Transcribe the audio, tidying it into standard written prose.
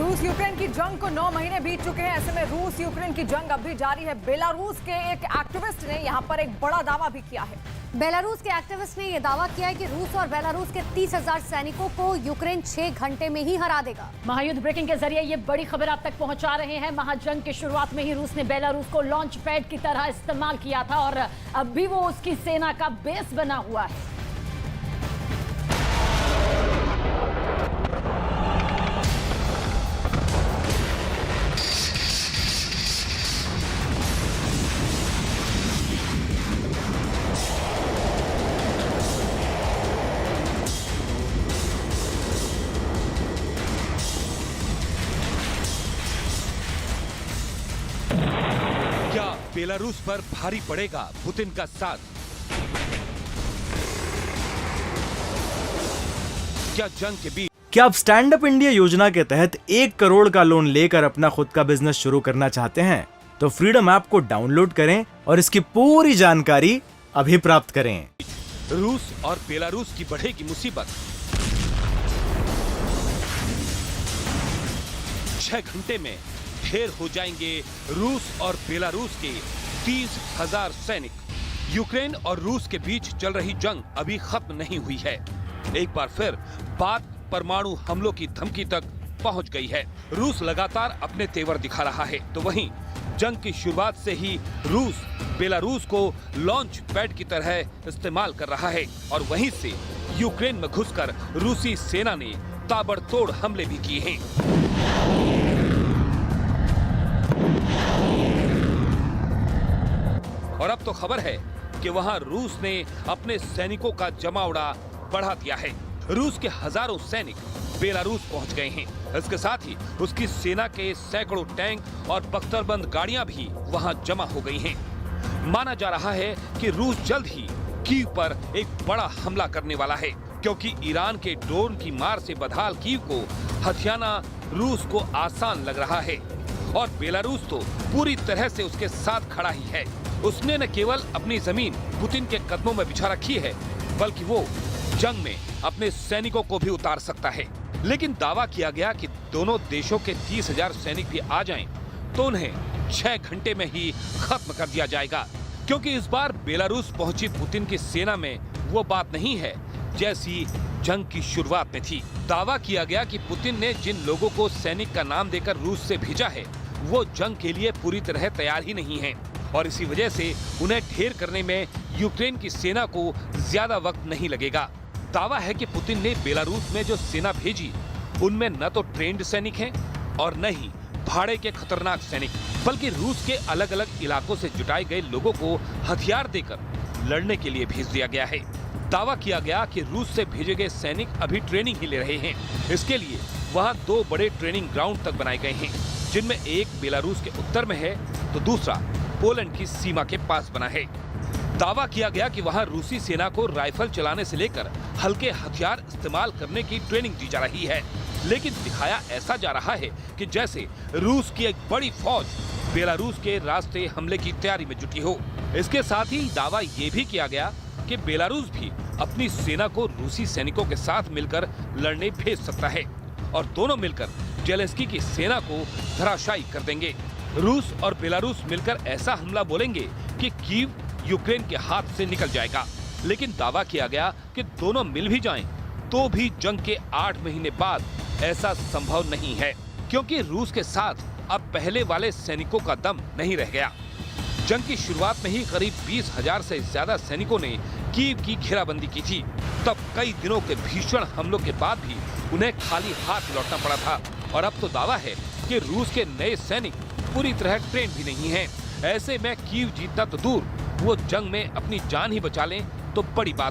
रूस यूक्रेन की जंग को 9 महीने बीत चुके हैं। ऐसे में रूस यूक्रेन की जंग अब भी जारी है। बेलारूस के एक एक्टिविस्ट ने यहां पर एक बड़ा दावा भी किया है। बेलारूस के एक्टिविस्ट ने यह दावा किया है कि रूस और बेलारूस के 30,000 सैनिकों को यूक्रेन 6 घंटे में ही हरा देगा। महायुद्ध ब्रेकिंग के जरिए ये बड़ी खबर आप तक पहुंचा रहे हैं। महाजंग की शुरुआत में ही रूस ने बेलारूस को लॉन्च पैड की तरह इस्तेमाल किया था और अब भी वो उसकी सेना का बेस बना हुआ है। क्या बेलारूस पर भारी पड़ेगा पुतिन का साथ? क्या जंग के बीच क्या आप स्टैंड अप इंडिया योजना के तहत 1 करोड़ का लोन लेकर अपना खुद का बिजनेस शुरू करना चाहते हैं? तो फ्रीडम ऐप को डाउनलोड करें और इसकी पूरी जानकारी अभी प्राप्त करें। रूस और बेलारूस की बढ़ेगी मुसीबत। 6 घंटे में ढेर हो जाएंगे रूस और बेलारूस के 30,000 सैनिक। यूक्रेन और रूस के बीच चल रही जंग अभी खत्म नहीं हुई है। एक बार फिर बात परमाणु हमलों की धमकी तक पहुंच गई है। रूस लगातार अपने तेवर दिखा रहा है, तो वहीं जंग की शुरुआत से ही रूस बेलारूस को लॉन्च पैड की तरह इस्तेमाल कर रहा है और वहीं से यूक्रेन में घुसकर रूसी सेना ने ताबड़तोड़ हमले भी किए हैं। और अब तो खबर है कि वहां रूस ने अपने सैनिकों का जमावड़ा बढ़ा दिया है। रूस के हजारों सैनिक बेलारूस पहुंच गए हैं। इसके साथ ही उसकी सेना के सैकड़ों टैंक और बख्तरबंद गाड़ियां भी वहां जमा हो गई हैं। माना जा रहा है कि रूस जल्द ही कीव पर एक बड़ा हमला करने वाला है, क्योंकि ईरान के ड्रोन की मार से बदहाल कीव को हथियाना रूस को आसान लग रहा है। और बेलारूस तो पूरी तरह से उसके साथ खड़ा ही है। उसने न केवल अपनी जमीन पुतिन के कदमों में बिछा रखी है, बल्कि वो जंग में अपने सैनिकों को भी उतार सकता है। लेकिन दावा किया गया कि दोनों देशों के 30,000 सैनिक भी आ जाएं, तो उन्हें 6 घंटे में ही खत्म कर दिया जाएगा, क्योंकि इस बार बेलारूस पहुंची पुतिन की सेना में वो बात नहीं है जैसी जंग की शुरुआत में थी। दावा किया गया कि पुतिन ने जिन लोगों को सैनिक का नाम देकर रूस से भेजा है, वो जंग के लिए पूरी तरह तैयार ही नहीं है और इसी वजह से उन्हें ढेर करने में यूक्रेन की सेना को ज्यादा वक्त नहीं लगेगा। दावा है कि पुतिन ने बेलारूस में जो सेना भेजी, उनमें न तो ट्रेंड सैनिक हैं और न ही भाड़े के खतरनाक सैनिक, बल्कि रूस के अलग अलग इलाकों से जुटाए गए लोगों को हथियार देकर लड़ने के लिए भेज दिया गया है। दावा किया गया कि रूस से भेजे गए सैनिक अभी ट्रेनिंग ही ले रहे हैं। इसके लिए वहां 2 बड़े ट्रेनिंग ग्राउंड तक बनाए गए हैं, जिनमें एक बेलारूस के उत्तर में है तो दूसरा पोलैंड की सीमा के पास बना है। दावा किया गया कि वहां रूसी सेना को राइफल चलाने से लेकर हल्के हथियार इस्तेमाल करने की ट्रेनिंग दी जा रही है, लेकिन दिखाया ऐसा जा रहा है कि जैसे रूस की एक बड़ी फौज बेलारूस के रास्ते हमले की तैयारी में जुटी हो। इसके साथ ही दावा ये भी किया गया कि बेलारूस भी अपनी सेना को रूसी सैनिकों के साथ मिलकर लड़ने भेज सकता है और दोनों मिलकर जेलेंस्की की सेना को धराशायी कर देंगे। रूस और बेलारूस मिलकर ऐसा हमला बोलेंगे कि कीव यूक्रेन के हाथ से निकल जाएगा। लेकिन दावा किया गया कि दोनों मिल भी जाएं, तो भी जंग के 8 महीने बाद ऐसा संभव नहीं है, क्योंकि रूस के साथ अब पहले वाले सैनिकों का दम नहीं रह गया। जंग की शुरुआत में ही करीब 20,000 से ज्यादा सैनिकों ने कीव की घेराबंदी की थी। तब कई दिनों के भीषण हमलों के बाद भी उन्हें खाली हाथ लौटना पड़ा था और अब तो दावा है कि रूस के नए सैनिक पूरी तरह ट्रेन भी नहीं हैं। ऐसे में कीव जीतना तो दूर, वो जंग में अपनी जान ही बचा लें तो बड़ी बात